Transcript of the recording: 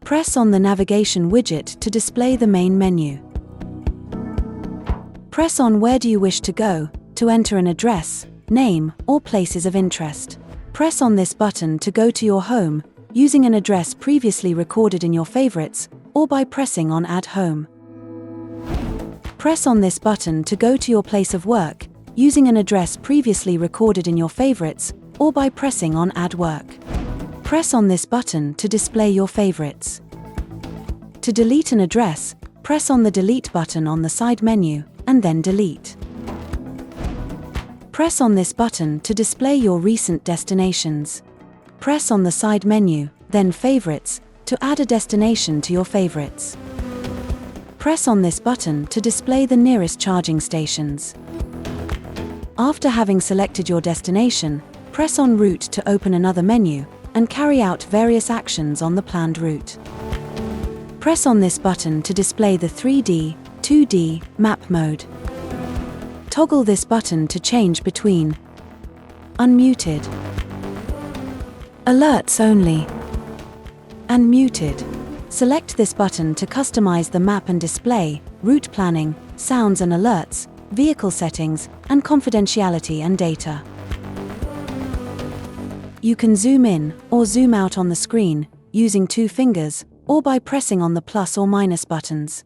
Press on the navigation widget to display the main menu. Press on Where do you wish to go to enter an address, name, or places of interest. Press on this button to go to your home, using an address previously recorded in your favorites, or by pressing on Add Home. Press on this button to go to your place of work, using an address previously recorded in your favorites, or by pressing on Add Work. Press on this button to display your favorites. To delete an address, press on the Delete button on the side menu, and then Delete. Press on this button to display your recent destinations. Press on the side menu, then Favorites, to add a destination to your favorites. Press on this button to display the nearest charging stations. After having selected your destination, press on Route to open another menu, and carry out various actions on the planned route. Press on this button to display the 3D, 2D map mode. Toggle this button to change between Unmuted, Alerts Only, and Muted. Select this button to customize the map and display, route planning, sounds and alerts, vehicle settings, and confidentiality and data. You can zoom in or zoom out on the screen using 2 fingers or by pressing on the plus or minus buttons.